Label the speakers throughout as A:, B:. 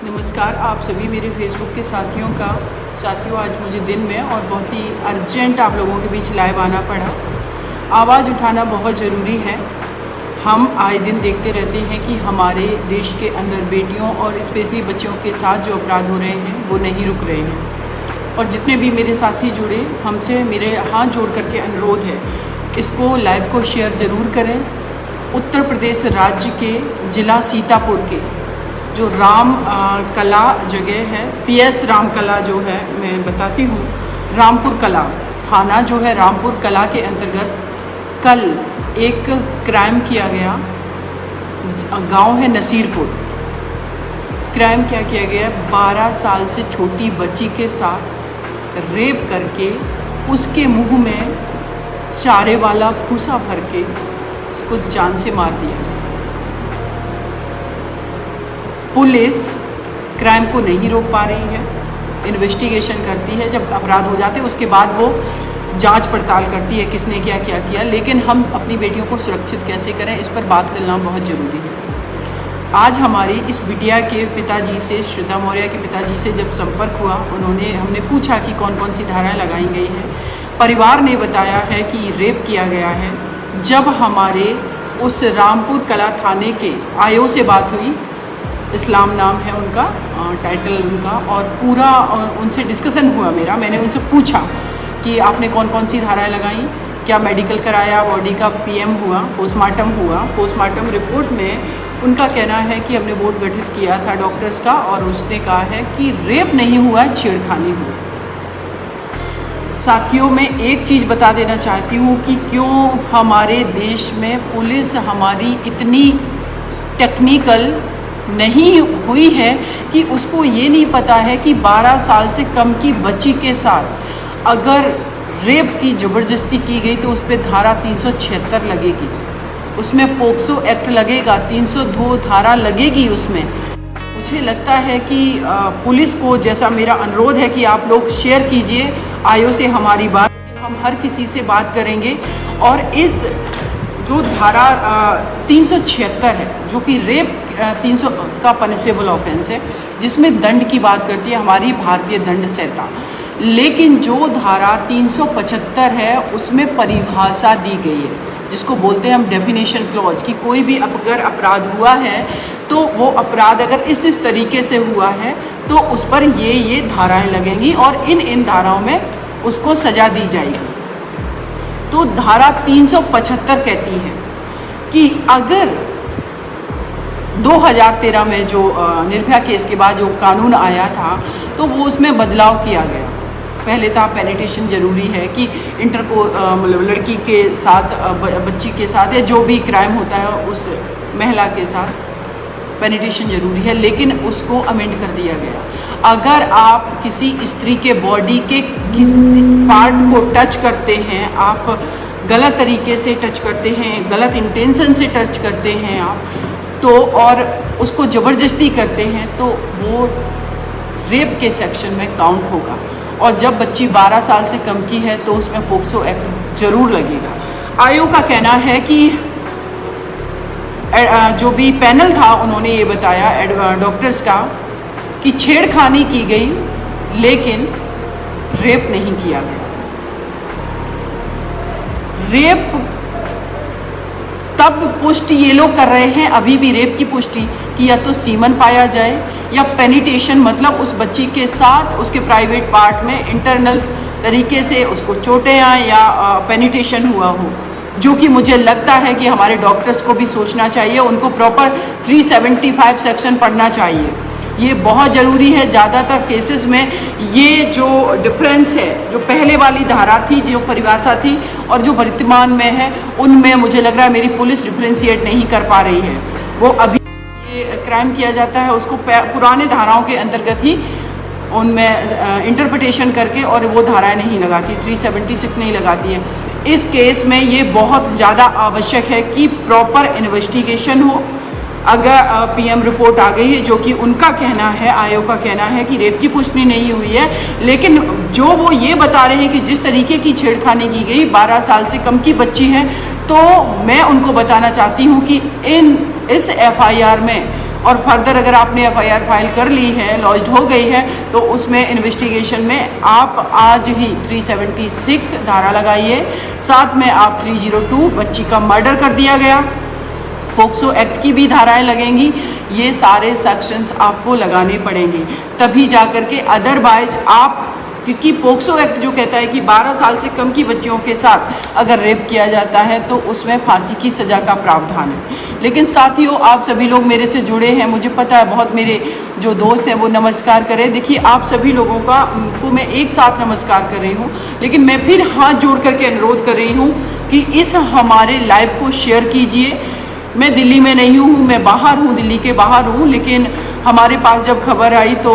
A: नमस्कार आप सभी मेरे फेसबुक के साथियों, आज मुझे दिन में और बहुत ही अर्जेंट आप लोगों के बीच लाइव आना पड़ा। आवाज़ उठाना बहुत ज़रूरी है। हम आए दिन देखते रहते हैं कि हमारे देश के अंदर बेटियों और स्पेशली बच्चियों के साथ जो अपराध हो रहे हैं वो नहीं रुक रहे हैं। और जितने भी मेरे साथी जुड़े हमसे मेरे हाथ जोड़ करके अनुरोध है, इसको लाइव को शेयर ज़रूर करें। उत्तर प्रदेश राज्य के ज़िला सीतापुर के जो राम कला जगह है, PS राम कला जो है, मैं बताती हूँ, रामपुर कला थाना जो है रामपुर कला के अंतर्गत कल एक क्राइम किया गया। गांव है नसीरपुर। क्राइम क्या किया गया? 12 साल से छोटी बच्ची के साथ रेप करके उसके मुंह में चारे वाला भूसा भर के उसको जान से मार दिया। पुलिस क्राइम को नहीं रोक पा रही है, इन्वेस्टिगेशन करती है। जब अपराध हो जाते हैं उसके बाद वो जांच पड़ताल करती है किसने क्या किया। लेकिन हम अपनी बेटियों को सुरक्षित कैसे करें, इस पर बात करना बहुत ज़रूरी है। आज हमारी इस बिटिया के पिताजी से, श्रद्धा मौर्य के पिताजी से जब संपर्क हुआ, हमने पूछा कि कौन कौन सी धाराएँ लगाई गई हैं। परिवार ने बताया है कि रेप किया गया है। जब हमारे उस रामपुर कला थाने के आयो से बात हुई, इस्लाम नाम है उनका, टाइटल उनका, और पूरा उनसे डिस्कशन हुआ मेरा। मैंने उनसे पूछा कि आपने कौन कौन सी धाराएं लगाई, क्या मेडिकल कराया, बॉडी का PM हुआ, पोस्टमार्टम हुआ। पोस्टमार्टम रिपोर्ट में उनका कहना है कि हमने बोर्ड गठित किया था डॉक्टर्स का, और उसने कहा है कि रेप नहीं हुआ, छेड़खानी हुई। साथियों, मैं एक चीज़ बता देना चाहती हूँ कि क्यों हमारे देश में पुलिस हमारी इतनी टेक्निकल नहीं हुई है कि उसको ये नहीं पता है कि 12 साल से कम की बच्ची के साथ अगर रेप की ज़बरदस्ती की गई तो उस पर धारा 376 लगेगी, उसमें पोक्सो एक्ट लगेगा, 302 धारा लगेगी उसमें। मुझे लगता है कि पुलिस को, जैसा मेरा अनुरोध है कि आप लोग शेयर कीजिए आयो से हमारी बात, हम हर किसी से बात करेंगे। और इस जो धारा 376 है, जो कि रेप 300 का पनिशेबल ऑफेंस है, जिसमें दंड की बात करती है हमारी भारतीय दंड संहिता। लेकिन जो धारा 375 है उसमें परिभाषा दी गई है, जिसको बोलते हैं हम डेफिनेशन क्लॉज, कि कोई भी अगर अपराध हुआ है तो वो अपराध अगर इस तरीके से हुआ है तो उस पर ये धाराएं लगेंगी और इन धाराओं में उसको सज़ा दी जाएगी। तो धारा 375 कहती है कि अगर 2013 में जो निर्भया केस के बाद जो कानून आया था तो वो उसमें बदलाव किया गया। पहले था पेनिट्रेशन ज़रूरी है कि मतलब लड़की के साथ, बच्ची के साथ, या जो भी क्राइम होता है उस महिला के साथ पेनिट्रेशन ज़रूरी है, लेकिन उसको अमेंड कर दिया गया। अगर आप किसी स्त्री के बॉडी के किसी पार्ट को टच करते हैं, आप गलत तरीके से टच करते हैं, गलत इंटेंशन से टच करते हैं आप तो, और उसको ज़बरदस्ती करते हैं, तो वो रेप के सेक्शन में काउंट होगा। और जब बच्ची 12 साल से कम की है तो उसमें पोक्सो एक्ट ज़रूर लगेगा। आयोग का कहना है कि जो भी पैनल था उन्होंने ये बताया डॉक्टर्स का कि छेड़खानी की गई लेकिन रेप नहीं किया गया। रेप तब पुष्टि ये लोग कर रहे हैं, अभी भी रेप की पुष्टि, कि या तो सीमन पाया जाए या पेनिट्रेशन, मतलब उस बच्ची के साथ उसके प्राइवेट पार्ट में इंटरनल तरीके से उसको चोटें आए या पेनिट्रेशन हुआ हो, जो कि मुझे लगता है कि हमारे डॉक्टर्स को भी सोचना चाहिए, उनको प्रॉपर 375 सेक्शन पढ़ना चाहिए। ये बहुत ज़रूरी है। ज़्यादातर केसेस में ये जो डिफरेंस है, जो पहले वाली धारा थी, जो परिभाषा थी, और जो वर्तमान में है, उनमें मुझे लग रहा है मेरी पुलिस डिफ्रेंशिएट नहीं कर पा रही है। वो अभी ये क्राइम किया जाता है उसको पुराने धाराओं के अंतर्गत ही उनमें इंटरप्रिटेशन करके, और वो धाराएं नहीं लगाती, 376 नहीं लगाती है। इस केस में ये बहुत ज़्यादा आवश्यक है कि प्रॉपर इन्वेस्टिगेशन हो। अगर PM रिपोर्ट आ गई है, जो कि उनका कहना है, आयोग का कहना है कि रेप की पुष्टि नहीं हुई है, लेकिन जो वो ये बता रहे हैं कि जिस तरीके की छेड़खानी की गई, 12 साल से कम की बच्ची है, तो मैं उनको बताना चाहती हूँ कि इस FIR में और फर्दर अगर आपने एफआईआर फाइल कर ली है, लॉन्च हो गई है, तो उसमें इन्वेस्टिगेशन में आप आज ही 376 धारा लगाइए। साथ में आप 302 बच्ची का मर्डर कर दिया गया, पोक्सो एक्ट की भी धाराएं लगेंगी। ये सारे सेक्शंस आपको लगाने पड़ेंगे, तभी जा कर के, अदरवाइज आप, क्योंकि पोक्सो एक्ट जो कहता है कि 12 साल से कम की बच्चियों के साथ अगर रेप किया जाता है तो उसमें फांसी की सज़ा का प्रावधान है। लेकिन साथियों, आप सभी लोग मेरे से जुड़े हैं, मुझे पता है बहुत मेरे जो दोस्त हैं वो नमस्कार करें। देखिए, आप सभी लोगों को मैं एक साथ नमस्कार कर रही हूँ, लेकिन मैं फिर हाथ जोड़ करके अनुरोध कर रही हूँ कि इस हमारे लाइव को शेयर कीजिए। मैं दिल्ली में नहीं हूँ, मैं बाहर हूँ, दिल्ली के बाहर हूँ, लेकिन हमारे पास जब खबर आई तो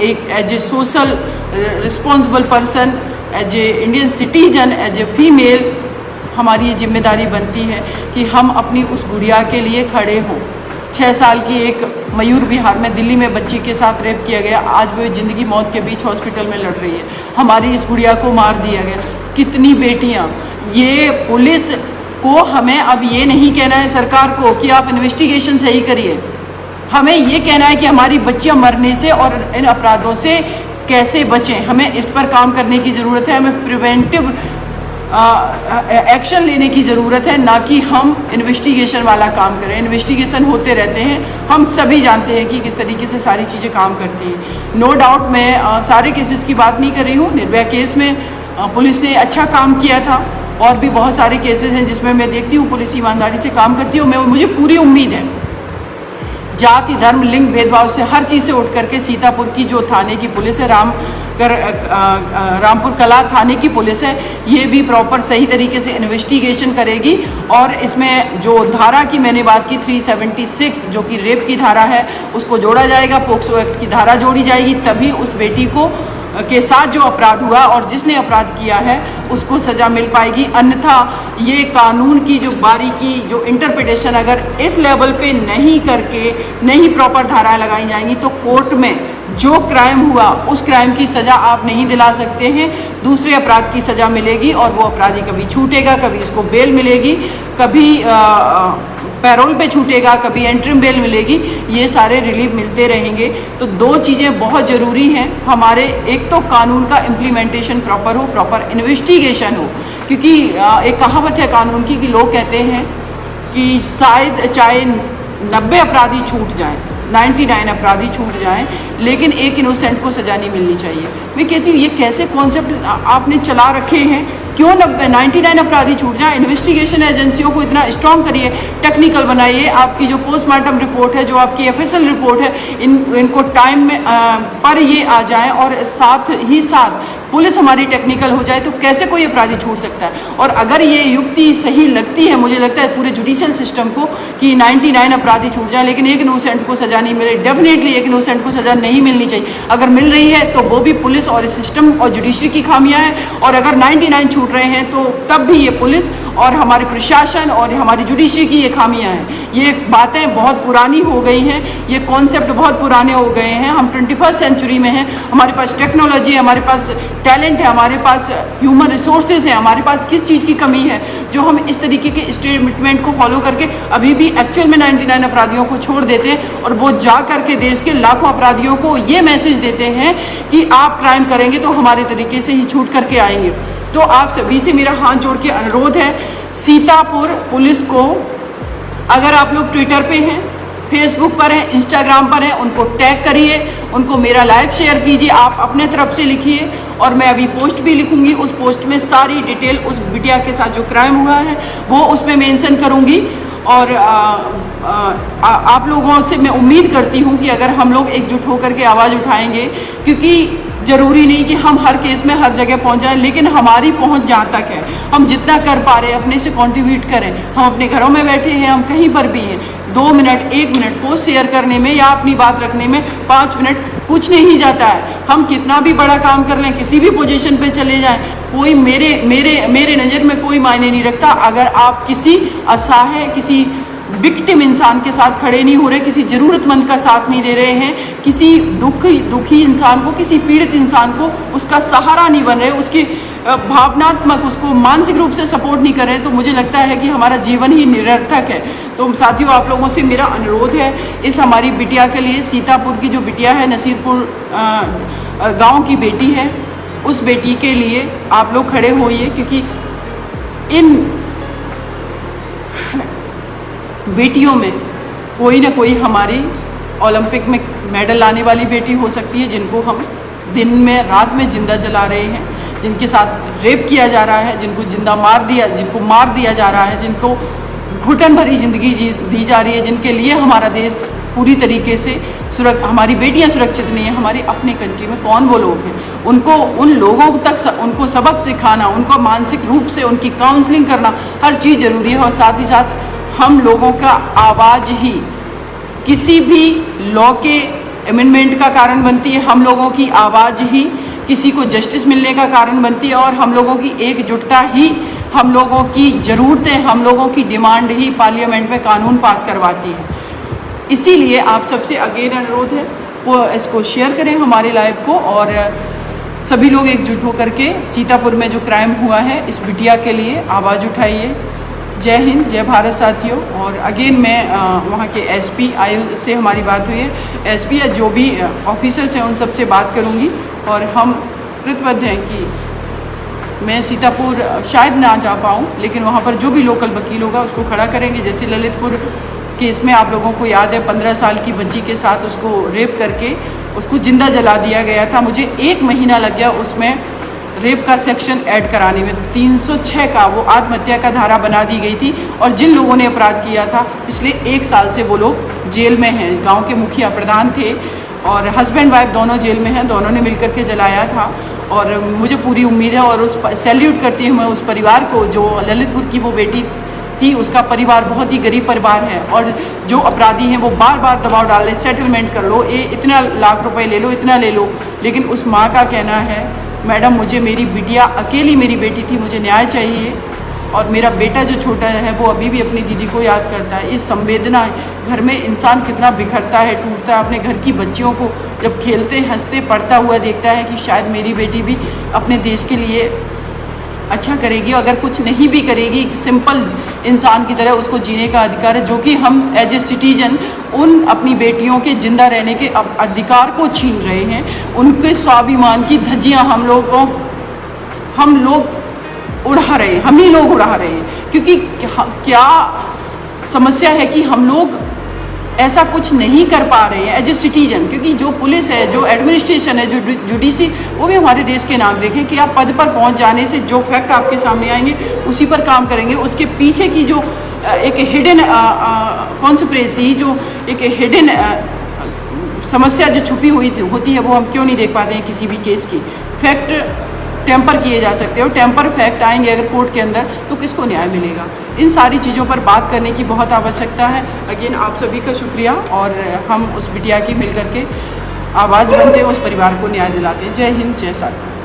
A: एक as a social responsible person, as a Indian citizen, as a female, हमारी ये जिम्मेदारी बनती है कि हम अपनी उस गुड़िया के लिए खड़े हों। 6 साल की एक मयूर विहार में दिल्ली में बच्ची के साथ रेप किया गया, आज वो ज़िंदगी मौत के बीच हॉस्पिटल में लड़ रही है। हमारी इस गुड़िया को मार दिया गया। कितनी बेटियाँ, ये पुलिस को हमें अब ये नहीं कहना है सरकार को कि आप इन्वेस्टिगेशन सही करिए, हमें ये कहना है कि हमारी बच्चियां मरने से और इन अपराधों से कैसे बचें। हमें इस पर काम करने की ज़रूरत है, हमें प्रिवेंटिव एक्शन लेने की ज़रूरत है, ना कि हम इन्वेस्टिगेशन वाला काम करें। इन्वेस्टिगेशन होते रहते हैं, हम सभी जानते हैं कि किस तरीके से सारी चीज़ें काम करती हैं। नो डाउट मैं सारे केसेस की बात नहीं कर रही हूँ। निर्भया केस में पुलिस ने अच्छा काम किया था, और भी बहुत सारे केसेस हैं जिसमें मैं देखती हूँ पुलिस ईमानदारी से काम करती हूँ। मुझे पूरी उम्मीद है, जाति, धर्म, लिंग भेदभाव से, हर चीज़ से उठ करके सीतापुर की जो थाने की पुलिस है, रामपुर कला थाने की पुलिस है, ये भी प्रॉपर सही तरीके से इन्वेस्टिगेशन करेगी। और इसमें जो धारा की मैंने बात की 376 जो कि रेप की धारा है, उसको जोड़ा जाएगा, पोक्सो एक्ट की धारा जोड़ी जाएगी, तभी उस बेटी को के साथ जो अपराध हुआ और जिसने अपराध किया है उसको सज़ा मिल पाएगी। अन्यथा ये कानून की जो बारीकी, जो इंटरप्रिटेशन अगर इस लेवल पे नहीं करके नहीं प्रॉपर धाराएं लगाई जाएंगी तो कोर्ट में जो क्राइम हुआ उस क्राइम की सज़ा आप नहीं दिला सकते हैं, दूसरे अपराध की सज़ा मिलेगी और वो अपराधी कभी छूटेगा, कभी उसको बेल मिलेगी, कभी पैरोल पे छूटेगा, कभी एंट्रीम बेल मिलेगी, ये सारे रिलीफ मिलते रहेंगे। तो 2 चीज़ें बहुत ज़रूरी हैं हमारे, एक तो कानून का इम्प्लीमेंटेशन प्रॉपर हो, प्रॉपर इन्वेस्टिगेशन हो, क्योंकि एक कहावत है कानून की कि लोग कहते हैं कि शायद चाहे 90 अपराधी छूट जाएं, 99 अपराधी छूट जाएं, लेकिन एक इनोसेंट को सज़ा नहीं मिलनी चाहिए। मैं कहती हूँ ये कैसे कॉन्सेप्ट आपने चला रखे हैं, क्यों 99 अपराधी छूट जाए। इन्वेस्टिगेशन एजेंसियों को इतना स्ट्रॉन्ग करिए, टेक्निकल बनाइए, आपकी जो पोस्टमार्टम रिपोर्ट है, जो आपकी एफएसएल रिपोर्ट है, इनको टाइम में पर ये आ जाएं, और साथ ही साथ पुलिस हमारी टेक्निकल हो जाए तो कैसे कोई अपराधी छूट सकता है। और अगर ये युक्ति सही लगती है, मुझे लगता है पूरे जुडिशियल सिस्टम को, कि 99 अपराधी छूट जाए लेकिन एक इनोसेंट को सज़ा नहीं मिले, डेफिनेटली एक इनोसेंट को सज़ा नहीं मिलनी चाहिए। अगर मिल रही है तो वो भी पुलिस और सिस्टम और जुडिशरी की खामियां हैं, और अगर 99 छूट रहे हैं तो तब भी ये पुलिस और हमारे प्रशासन और हमारी जुडिशरी की ये खामियां हैं। ये बातें बहुत पुरानी हो गई हैं, ये कॉन्सेप्ट बहुत पुराने हो गए हैं। हम 21st सेंचुरी में हैं, हमारे पास टेक्नोलॉजी है, हमारे पास टैलेंट है, हमारे पास ह्यूमन रिसोर्सेज हैं, हमारे पास किस चीज़ की कमी है जो हम इस तरीके के स्टेटमेंट को फॉलो करके अभी भी एक्चुअल में 99 अपराधियों को छोड़ देते हैं, और वो जा करके देश के लाखों अपराधियों को ये मैसेज देते हैं कि आप क्राइम करेंगे तो हमारे तरीके से ही छूट करके आएंगे। तो आप सभी से मेरा हाथ जोड़ के अनुरोध है, सीतापुर पुलिस को, अगर आप लोग ट्विटर पे हैं, फेसबुक पर हैं, इंस्टाग्राम पर हैं, उनको टैग करिए, उनको मेरा लाइव शेयर कीजिए, आप अपने तरफ से लिखिए, और मैं अभी पोस्ट भी लिखूंगी। उस पोस्ट में सारी डिटेल उस बिटिया के साथ जो क्राइम हुआ है वो उसमें मेंशन करूंगी। और आप लोगों से मैं उम्मीद करती हूं कि अगर हम लोग एकजुट होकर के आवाज़ उठाएंगे, क्योंकि ज़रूरी नहीं कि हम हर केस में हर जगह पहुंच जाएं, लेकिन हमारी पहुंच जहाँ तक है, हम जितना कर पा रहे हैं अपने से कंट्रीब्यूट करें। हम अपने घरों में बैठे हैं, हम कहीं पर भी हैं, 2 मिनट 1 मिनट पोस्ट शेयर करने में या अपनी बात रखने में 5 मिनट कुछ नहीं जाता है। हम कितना भी बड़ा काम कर लें, किसी भी पोजीशन पे चले जाएं, कोई मेरे नज़र में कोई मायने नहीं रखता। अगर आप किसी असहाय, किसी विक्टिम इंसान के साथ खड़े नहीं हो रहे, किसी ज़रूरतमंद का साथ नहीं दे रहे हैं, किसी दुखी इंसान को, किसी पीड़ित इंसान को उसका सहारा नहीं बन रहे, उसकी भावनात्मक, उसको मानसिक रूप से सपोर्ट नहीं कर रहे हैं, तो मुझे लगता है कि हमारा जीवन ही निरर्थक है। तो साथियों, आप लोगों से मेरा अनुरोध है, इस हमारी बिटिया के लिए, सीतापुर की जो बिटिया है, नसीरपुर गांव की बेटी है, उस बेटी के लिए आप लोग खड़े होइए, क्योंकि इन बेटियों में कोई ना कोई हमारी ओलंपिक में मेडल लाने वाली बेटी हो सकती है, जिनको हम दिन में रात में जिंदा जला रहे हैं, जिनके साथ रेप किया जा रहा है, जिनको मार दिया जा रहा है, जिनको घुटन भरी ज़िंदगी दी जा रही है, जिनके लिए हमारा देश पूरी तरीके से हमारी बेटियां सुरक्षित नहीं है। हमारी अपने कंट्री में कौन वो लोग हैं, उनको उन लोगों तक उनको सबक सिखाना, उनको मानसिक रूप से उनकी काउंसलिंग करना, हर चीज़ ज़रूरी है। और साथ ही साथ हम लोगों का आवाज़ ही किसी भी लॉ के अमेंडमेंट का कारण बनती है, हम लोगों की आवाज़ ही किसी को जस्टिस मिलने का कारण बनती है, और हम लोगों की एकजुटता ही हम लोगों की ज़रूरतें, हम लोगों की डिमांड ही पार्लियामेंट में कानून पास करवाती है। इसीलिए आप सबसे अगेन अनुरोध है, वो इसको शेयर करें हमारे लाइव को, और सभी लोग एकजुट होकर के सीतापुर में जो क्राइम हुआ है, इस बिटिया के लिए आवाज़ उठाइए। जय हिंद, जय भारत साथियों। और अगेन मैं वहाँ के एसपी आयु से हमारी बात हुई है, एसपी या जो भी ऑफिसर्स हैं उन सबसे बात करूँगी, और हम प्रतिबद्ध हैं कि मैं सीतापुर शायद ना जा पाऊँ, लेकिन वहाँ पर जो भी लोकल वकील होगा उसको खड़ा करेंगे। जैसे ललितपुर केस में आप लोगों को याद है, 15 साल की बच्ची के साथ उसको रेप करके उसको जिंदा जला दिया गया था। मुझे 1 महीना लग गया उसमें रेप का सेक्शन ऐड कराने में। 306 का वो आत्महत्या का धारा बना दी गई थी, और जिन लोगों ने अपराध किया था पिछले 1 साल से वो लोग जेल में हैं। गांव के मुखिया प्रधान थे और हस्बैंड वाइफ दोनों जेल में हैं, दोनों ने मिलकर के जलाया था। और मुझे पूरी उम्मीद है, और उस सैल्यूट करती हूँ मैं उस परिवार को, जो ललितपुर की वो बेटी थी, उसका परिवार बहुत ही गरीब परिवार है, और जो अपराधी हैं वो बार बार दबाव डाल रहे, सेटलमेंट कर लो, ये इतना लाख रुपए ले लो, इतना ले लो। लेकिन उस माँ का कहना है, मैडम मुझे मेरी बिटिया अकेली मेरी बेटी थी, मुझे न्याय चाहिए, और मेरा बेटा जो छोटा है वो अभी भी अपनी दीदी को याद करता है। ये संवेदना, घर में इंसान कितना बिखरता है, टूटता है, अपने घर की बच्चियों को जब खेलते हंसते पढ़ता हुआ देखता है कि शायद मेरी बेटी भी अपने देश के लिए अच्छा करेगी, अगर कुछ नहीं भी करेगी, सिंपल इंसान की तरह उसको जीने का अधिकार है, जो कि हम एज ए सिटीजन उन अपनी बेटियों के जिंदा रहने के अधिकार को छीन रहे हैं। उनके स्वाभिमान की धज्जियां हम लोग उड़ा रहे हैं, हम ही लोग उड़ा रहे हैं। क्योंकि क्या समस्या है कि हम लोग ऐसा कुछ नहीं कर पा रहे हैं एज ए सिटीजन, क्योंकि जो पुलिस है, जो एडमिनिस्ट्रेशन है, जो जुडिशरी, वो भी हमारे देश के नागरिक हैं। कि आप पद पर पहुंच जाने से जो फैक्ट आपके सामने आएंगे उसी पर काम करेंगे। उसके पीछे की जो एक हिडन कॉन्स्पिरेसी, जो एक हिडन समस्या जो छुपी हुई होती है, वो हम क्यों नहीं देख पाते हैं। किसी भी केस की फैक्ट टेम्पर किए जा सकते हो, टेम्पर फैक्ट आएंगे अगर कोर्ट के अंदर, तो किसको न्याय मिलेगा। इन सारी चीज़ों पर बात करने की बहुत आवश्यकता है। अगेन आप सभी का शुक्रिया, और हम उस बिटिया की मिलकर के आवाज़ बनते हैं, उस परिवार को न्याय दिलाते हैं। जय हिंद, जय साथी।